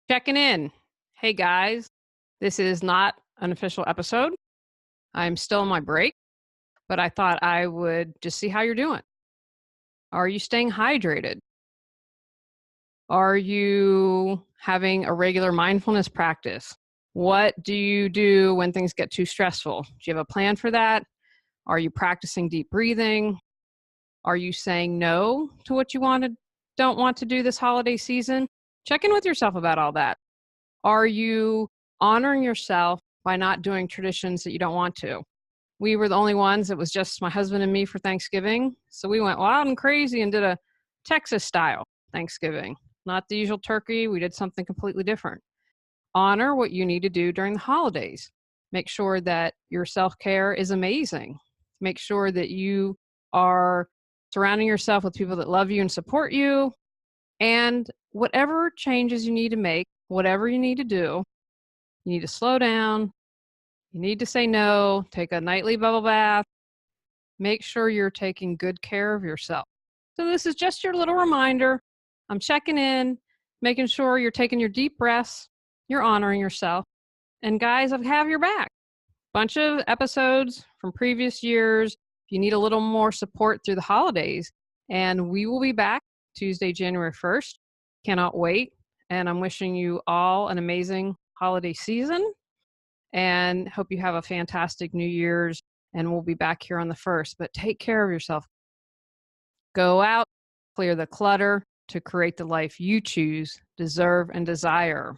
Checking in. Hey guys, this is not an official episode. I'm still on my break, but I thought I would just see how you're doing. Are you staying hydrated? Are you having a regular mindfulness practice? What do you do when things get too stressful? Do you have a plan for that? Are you practicing deep breathing? Are you saying no to what don't want to do this holiday season? Check in with yourself about all that. Are you honoring yourself by not doing traditions that you don't want to? We were the only ones. It was just my husband and me for Thanksgiving. So we went wild and crazy and did a Texas style Thanksgiving. Not the usual turkey. We did something completely different. Honor what you need to do during the holidays. Make sure that your self-care is amazing. Make sure that you are surrounding yourself with people that love you and support you. And whatever changes you need to make, whatever you need to do, you need to slow down. You need to say no, take a nightly bubble bath. Make sure you're taking good care of yourself. So this is just your little reminder. I'm checking in, making sure you're taking your deep breaths, you're honoring yourself. And guys, I have your back. Bunch of episodes from previous years. If you need a little more support through the holidays, and we will be back Tuesday, January 1st. Cannot wait. And I'm wishing you all an amazing holiday season and hope you have a fantastic New Year's. And we'll be back here on the 1st. But take care of yourself. Go out, clear the clutter to create the life you choose, deserve, and desire.